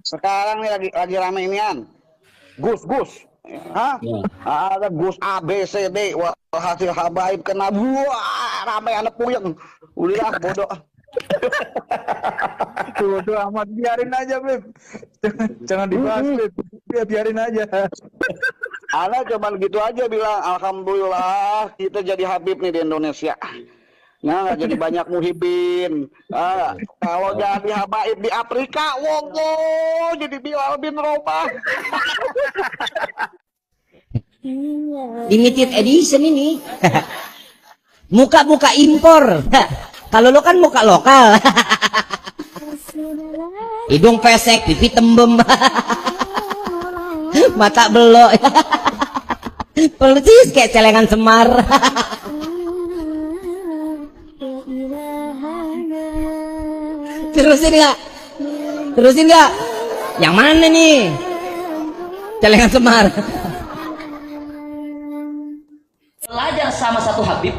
Sekarang nih lagi rame inian. Gus. Hah? Ya. Ada Gus A B C D. Wah, hasil habaib kena rame anak puyeng. Udahlah bodoh. Bodoh amat, biarin aja, Beb. Jangan dibahas, Beb. Biarin aja. Ana cuman gitu aja bilang, alhamdulillah kita jadi Habib nih di Indonesia. Nah, jadi banyak muhibin. Kalau jadi habaib di Afrika, wogo, jadi Bilal bin Rabah. Limited edition ini. Muka-muka impor. Kalau lo kan muka lokal. Hidung pesek, pipi tembem. Mata belok. Persis kayak celengan Semar. Terusin nggak? Yang mana nih? Celengan Semar. Belajar sama satu Habib,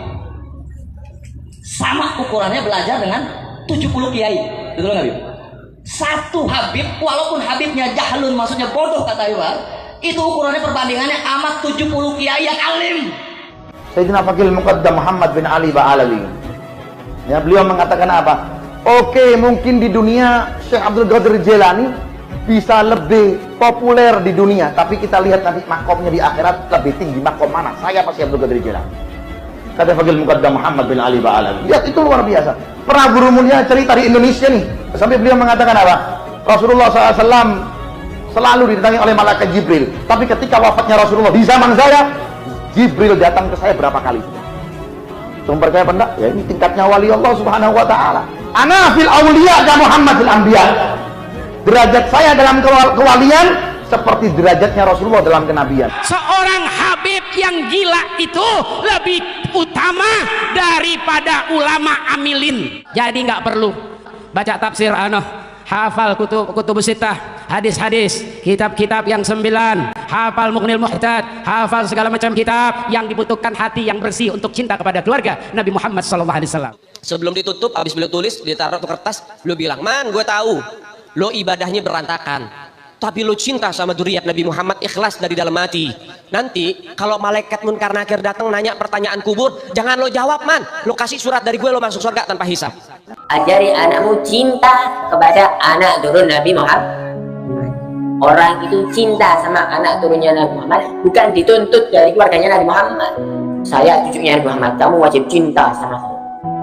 sama ukurannya belajar dengan 70 kiai. Betul nggak, Habib? Satu Habib, walaupun Habibnya jahlun, maksudnya bodoh kata Iwan, itu ukurannya perbandingannya amat 70 kiai yang alim. Sayyidina Fakil Muqaddam Muhammad bin Ali Ba'alawi. Ya, beliau mengatakan apa? Oke, mungkin di dunia Syekh Abdul Qadir Jilani bisa lebih populer di dunia, tapi kita lihat nanti makomnya di akhirat lebih tinggi makom mana? Saya pasti Abdul Qadir Jilani. Kata Fakil Muqaddam Muhammad bin Ali Ba'alawi. Lihat, itu luar biasa. Pernah guru mulia cerita di Indonesia nih, sampai beliau mengatakan apa? Rasulullah SAW selalu didatangi oleh malaikat Jibril, tapi ketika wafatnya Rasulullah di zaman saya, Jibril datang ke saya berapa kali? Sumber percaya apa enggak? Ya, ini tingkatnya wali Allah Subhanahu wa taala. Ana fil awliya ka Muhammad fil anbiya. Derajat saya dalam kewalian seperti derajatnya Rasulullah dalam kenabian. Seorang Habib yang gila itu lebih utama daripada ulama amilin. Jadi nggak perlu baca tafsir hafal kutub sittah, hadis-hadis, kitab-kitab yang 9, hafal Mughnil Muhtaj, hafal segala macam kitab yang dibutuhkan hati yang bersih untuk cinta kepada keluarga Nabi Muhammad SAW. Sebelum ditutup, habis beliau tulis, ditaruh ke kertas, beliau bilang, man, gue tahu lo ibadahnya berantakan, tapi lo cinta sama zuriat Nabi Muhammad, ikhlas dari dalam hati. Nanti kalau malaikat munkar nakir datang nanya pertanyaan kubur, jangan lo jawab, man, lo kasih surat dari gue, lo masuk surga tanpa hisab. Ajari anakmu cinta kepada anak turun Nabi Muhammad. Orang itu cinta sama anak turunnya Nabi Muhammad bukan dituntut dari keluarganya Nabi Muhammad. Saya cucunya Nabi Muhammad, kamu wajib cinta sama saya.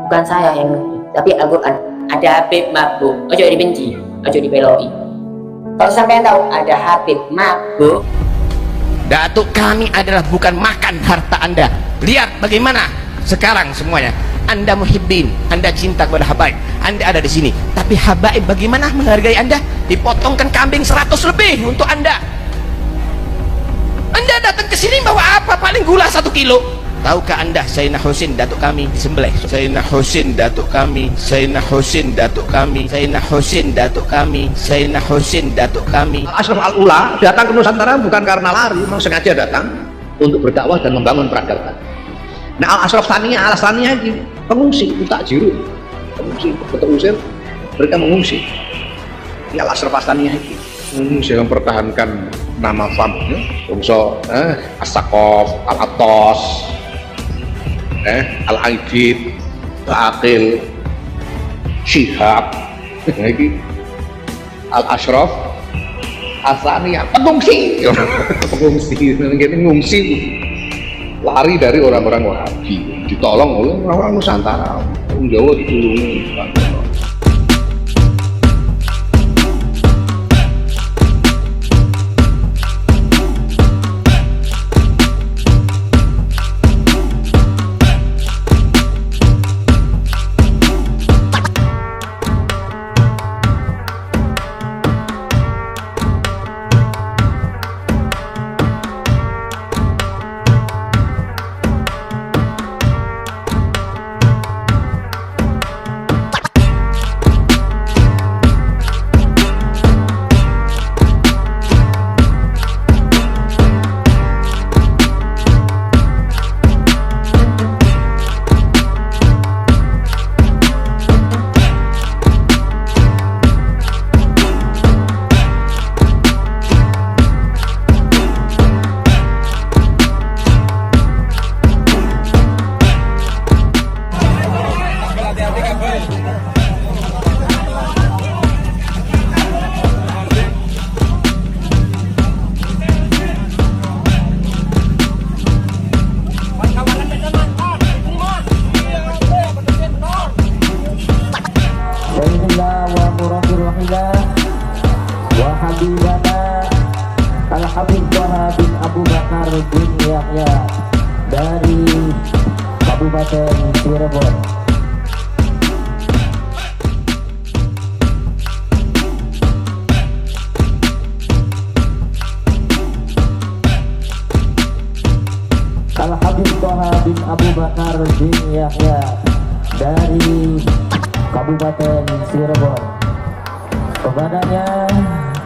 Bukan saya yang, tapi Al-Quran. Ada Habib mabuk, ojo dibenci, ojo dibeloi. Kalau sampai tahu ada Habib mabuk, Datuk kami adalah bukan makan harta Anda. Lihat bagaimana sekarang semuanya. Anda muhibbin, Anda cinta kepada habaib, Anda ada di sini. Tapi habaib bagaimana menghargai Anda? Dipotongkan kambing 100 lebih untuk Anda. Anda datang ke sini bawa apa? Paling gula 1 kilo. Tahukah Anda Sayyidina Husin datuk kami disembelih? Sayyidina Husin datuk kami, Sayyidina Husin datuk kami, Sayyidina Husin datuk kami, Sayyidina Husin datuk kami. Ashraf Al-Ula datang ke Nusantara bukan karena lari, memang sengaja datang untuk berdakwah dan membangun peradaban. Nah, Al-Ashraf Tania, alasannya ini pengungsi, tak jiru, pengungsi, terusir, mereka mengungsi. Ya, Al-Ashraf Tania ini mengungsi yang mempertahankan nama famnya, bangsa As-Saqaf, Al-Attas, Al-Aidid, Al-Aqil, Syihab, Al-Ashraf As-Tania, pengungsi, pengungsi, lari dari orang-orang Wahabi, ditolong oleh orang-orang Nusantara, orang Jawa ditolong. wa habibana Al-Habib Thaha bin Abu Bakar bin Yahya dari Kabupaten Cirebon. Al-Habib Thaha bin Abu Bakar bin Yahya dari Kabupaten Cirebon. Kepadanya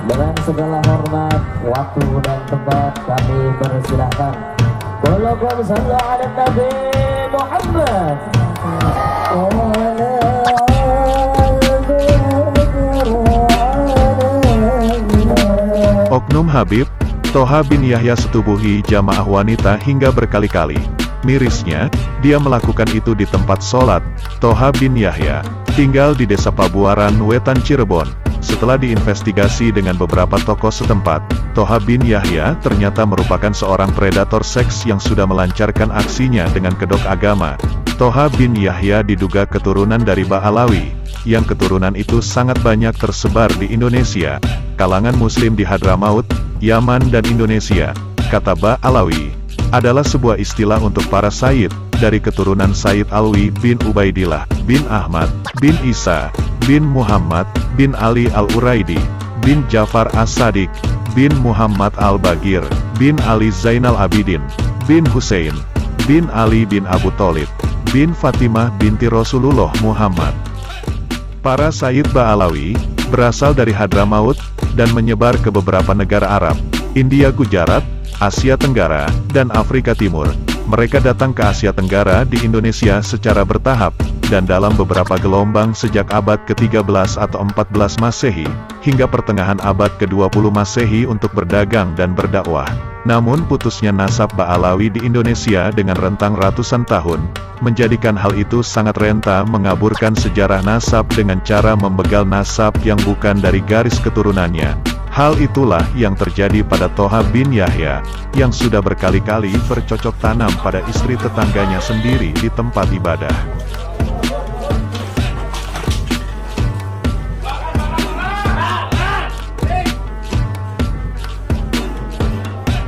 dengan segala hormat, waktu dan tempat kami persilahkan. Allahumma shalli ala Nabi Muhammad. Oknum Habib Thaha bin Yahya setubuhi jamaah wanita hingga berkali-kali. Mirisnya, dia melakukan itu di tempat sholat. Thaha bin Yahya tinggal di Desa Pabuaran Wetan Cirebon. Setelah diinvestigasi dengan beberapa tokoh setempat, Thaha bin Yahya ternyata merupakan seorang predator seks yang sudah melancarkan aksinya dengan kedok agama. Thaha bin Yahya diduga keturunan dari Ba'alawi, yang keturunan itu sangat banyak tersebar di Indonesia, kalangan muslim di Hadramaut, Yaman dan Indonesia. Kata Ba'alawi adalah sebuah istilah untuk para Sayyid, dari keturunan Sayyid Alwi bin Ubaidillah, bin Ahmad, bin Isa, bin Muhammad, bin Ali Al-Uraidi, bin Jafar As-Sadiq, bin Muhammad Al-Bagir, bin Ali Zainal Abidin, bin Hussein, bin Ali bin Abu Thalib, bin Fatimah binti Rasulullah Muhammad. Para Sayyid Ba'alawi berasal dari Hadramaut dan menyebar ke beberapa negara Arab, India, Gujarat, Asia Tenggara, dan Afrika Timur. Mereka datang ke Asia Tenggara di Indonesia secara bertahap, dan dalam beberapa gelombang sejak abad ke-13 atau 14 Masehi, hingga pertengahan abad ke-20 Masehi untuk berdagang dan berdakwah. Namun putusnya nasab Ba'alawi di Indonesia dengan rentang ratusan tahun, menjadikan hal itu sangat renta mengaburkan sejarah nasab dengan cara membegal nasab yang bukan dari garis keturunannya. Hal itulah yang terjadi pada Thaha bin Yahya, yang sudah berkali-kali bercocok tanam pada istri tetangganya sendiri di tempat ibadah.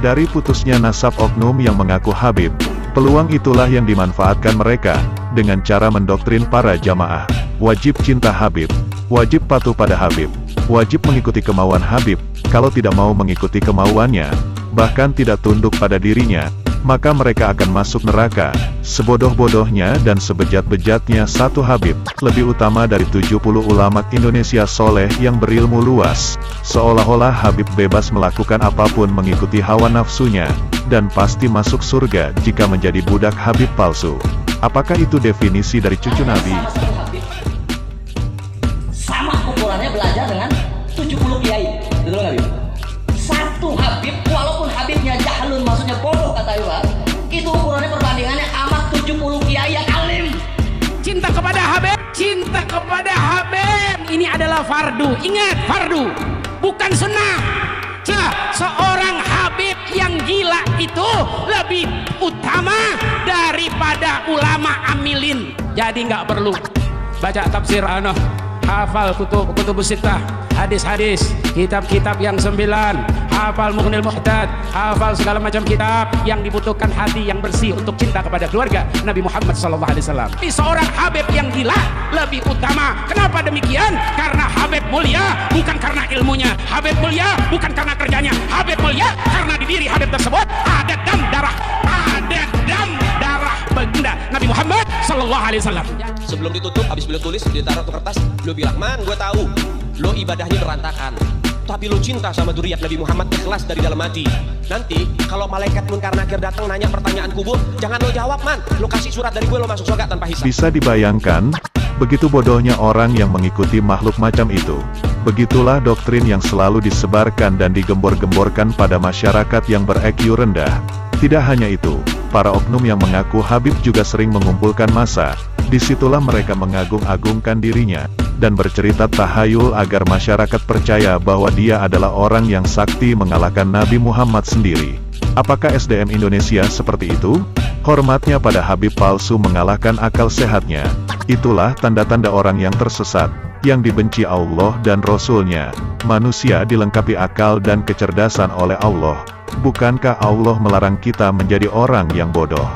Dari putusnya nasab oknum yang mengaku Habib, peluang itulah yang dimanfaatkan mereka, dengan cara mendoktrin para jamaah. Wajib cinta Habib, wajib patuh pada Habib, wajib mengikuti kemauan Habib. Kalau tidak mau mengikuti kemauannya, bahkan tidak tunduk pada dirinya, maka mereka akan masuk neraka. Sebodoh-bodohnya dan sebejat-bejatnya satu Habib, lebih utama dari 70 ulama Indonesia soleh yang berilmu luas. Seolah-olah Habib bebas melakukan apapun mengikuti hawa nafsunya, dan pasti masuk surga jika menjadi budak Habib palsu. Apakah itu definisi dari cucu Nabi? Sama ukurannya belajar dengan 70 kiai, betul nggak, Habib? Satu Habib, walaupun Habibnya jahlun, maksudnya bodoh kata Iwan, itu ukurannya perbandingannya amat 70 kiai yang alim. Cinta kepada Habib, cinta kepada Habib, ini adalah fardu. Ingat, fardu, bukan sunnah. Seorang Habib yang gila itu lebih utama daripada ulama amilin. Jadi nggak perlu baca tafsir hafal kutub sittah, hadis-hadis, kitab-kitab yang 9, hafal Mughnil Muhtad, hafal segala macam kitab yang dibutuhkan hati yang bersih untuk cinta kepada keluarga Nabi Muhammad SAW. Tapi seorang Habib yang gila lebih utama. Kenapa demikian? Karena Habib mulia bukan karena ilmunya, Habib mulia bukan karena kerjanya, Habib mulia karena di diri Habib tersebut ada dam darah baginda Nabi Muhammad SAW. Sebelum ditutup, habis beliau tulis, ditaruh tuh kertas, beliau bilang, "Man, gue tahu lo ibadahnya berantakan, tapi lo cinta sama dzurriyyat Nabi Muhammad, ikhlas dari dalam hati. Nanti kalau malaikat munkar nakir datang nanya pertanyaan kubur, jangan lo jawab, man. Lo kasih surat dari gue, lo masuk surga tanpa hisab." Bisa dibayangkan, begitu bodohnya orang yang mengikuti makhluk macam itu. Begitulah doktrin yang selalu disebarkan dan digembor-gemborkan pada masyarakat yang ber-IQ rendah. Tidak hanya itu, para oknum yang mengaku Habib juga sering mengumpulkan massa. Disitulah mereka mengagung-agungkan dirinya, dan bercerita tahayul agar masyarakat percaya bahwa dia adalah orang yang sakti mengalahkan Nabi Muhammad sendiri. Apakah SDM Indonesia seperti itu? Hormatnya pada Habib palsu mengalahkan akal sehatnya. Itulah tanda-tanda orang yang tersesat. yang dibenci Allah dan Rasul-Nya. Manusia dilengkapi akal dan kecerdasan oleh Allah. Bukankah Allah melarang kita menjadi orang yang bodoh?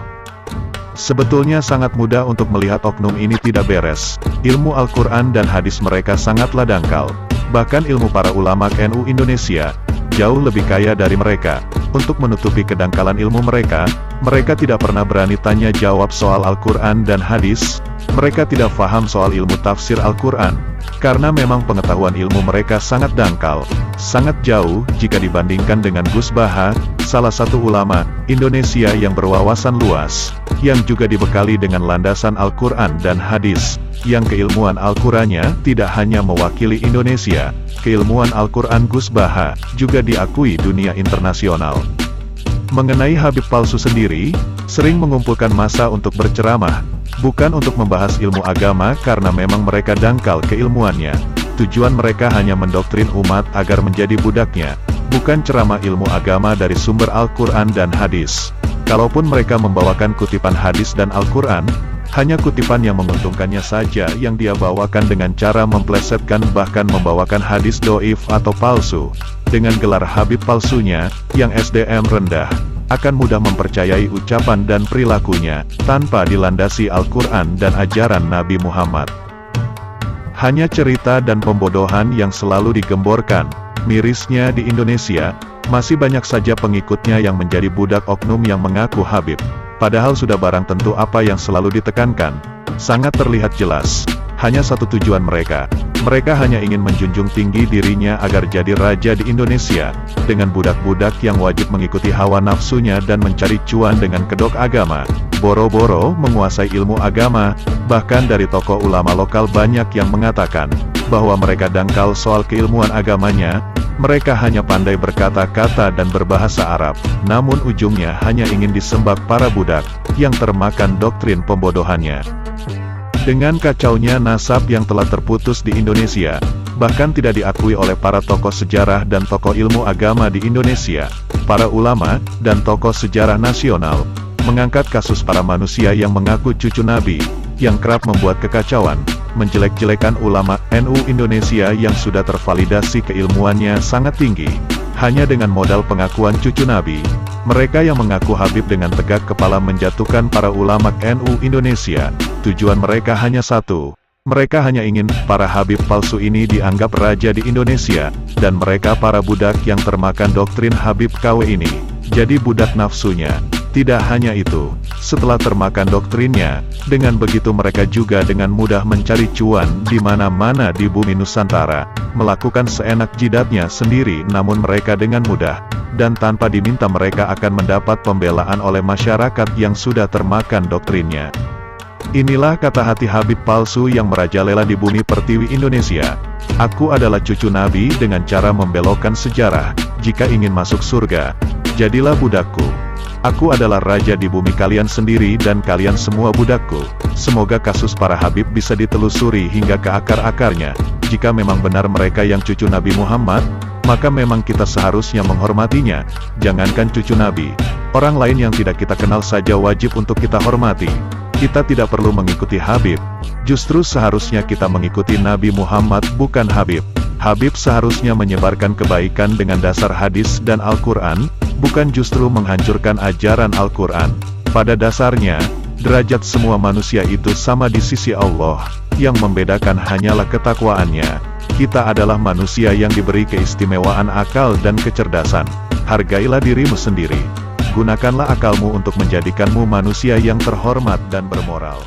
Sebetulnya sangat mudah untuk melihat oknum ini tidak beres. Ilmu Al-Quran dan hadis mereka sangatlah dangkal. Bahkan ilmu para ulama NU Indonesia jauh lebih kaya dari mereka. Untuk menutupi kedangkalan ilmu mereka, mereka tidak pernah berani tanya jawab soal Al-Quran dan hadis. Mereka tidak paham soal ilmu tafsir Al-Quran, karena memang pengetahuan ilmu mereka sangat dangkal, sangat jauh jika dibandingkan dengan Gus Baha, salah satu ulama Indonesia yang berwawasan luas, yang juga dibekali dengan landasan Al-Quran dan hadis, yang keilmuan Al-Qurannya tidak hanya mewakili Indonesia, keilmuan Al-Quran Gus Baha juga diakui dunia internasional. Mengenai Habib palsu sendiri, sering mengumpulkan massa untuk berceramah, bukan untuk membahas ilmu agama karena memang mereka dangkal keilmuannya. Tujuan mereka hanya mendoktrin umat agar menjadi budaknya, bukan ceramah ilmu agama dari sumber Al-Quran dan hadis. Kalaupun mereka membawakan kutipan hadis dan Al-Quran, hanya kutipan yang menguntungkannya saja yang dia bawakan dengan cara memplesetkan bahkan membawakan hadis doif atau palsu. Dengan gelar Habib palsunya, yang SDM rendah, akan mudah mempercayai ucapan dan perilakunya, tanpa dilandasi Al-Quran dan ajaran Nabi Muhammad. Hanya cerita dan pembodohan yang selalu digemborkan. Mirisnya di Indonesia, masih banyak saja pengikutnya yang menjadi budak oknum yang mengaku Habib. Padahal sudah barang tentu apa yang selalu ditekankan. Sangat terlihat jelas. Hanya satu tujuan mereka. Mereka hanya ingin menjunjung tinggi dirinya agar jadi raja di Indonesia, dengan budak-budak yang wajib mengikuti hawa nafsunya dan mencari cuan dengan kedok agama. Boro-boro menguasai ilmu agama, bahkan dari tokoh ulama lokal banyak yang mengatakan, bahwa mereka dangkal soal keilmuan agamanya. Mereka hanya pandai berkata-kata dan berbahasa Arab, namun ujungnya hanya ingin disembah para budak, yang termakan doktrin pembodohannya. Dengan kacaunya nasab yang telah terputus di Indonesia, bahkan tidak diakui oleh para tokoh sejarah dan tokoh ilmu agama di Indonesia, para ulama, dan tokoh sejarah nasional, mengangkat kasus para manusia yang mengaku cucu Nabi, yang kerap membuat kekacauan, menjelek-jelekan ulama NU Indonesia yang sudah tervalidasi keilmuannya sangat tinggi. Hanya dengan modal pengakuan cucu Nabi, mereka yang mengaku Habib dengan tegak kepala menjatuhkan para ulama NU Indonesia. Tujuan mereka hanya satu. Mereka hanya ingin para Habib palsu ini dianggap raja di Indonesia, dan mereka para budak yang termakan doktrin Habib KW ini, jadi budak nafsunya. Tidak hanya itu, setelah termakan doktrinnya, dengan begitu mereka juga dengan mudah mencari cuan di mana-mana di bumi Nusantara, melakukan seenak jidatnya sendiri namun mereka dengan mudah, dan tanpa diminta mereka akan mendapat pembelaan oleh masyarakat yang sudah termakan doktrinnya. Inilah kata hati Habib palsu yang merajalela di bumi pertiwi Indonesia. Aku adalah cucu Nabi dengan cara membelokkan sejarah. Jika ingin masuk surga, jadilah budakku. Aku adalah raja di bumi kalian sendiri dan kalian semua budakku. Semoga kasus para Habib bisa ditelusuri hingga ke akar-akarnya. Jika memang benar mereka yang cucu Nabi Muhammad, maka memang kita seharusnya menghormatinya. Jangankan cucu Nabi, orang lain yang tidak kita kenal saja wajib untuk kita hormati. Kita tidak perlu mengikuti Habib. Justru seharusnya kita mengikuti Nabi Muhammad, bukan Habib. Habib seharusnya menyebarkan kebaikan dengan dasar hadis dan Al-Quran, bukan justru menghancurkan ajaran Al-Quran. Pada dasarnya, derajat semua manusia itu sama di sisi Allah, yang membedakan hanyalah ketakwaannya. Kita adalah manusia yang diberi keistimewaan akal dan kecerdasan. Hargailah dirimu sendiri. Gunakanlah akalmu untuk menjadikanmu manusia yang terhormat dan bermoral.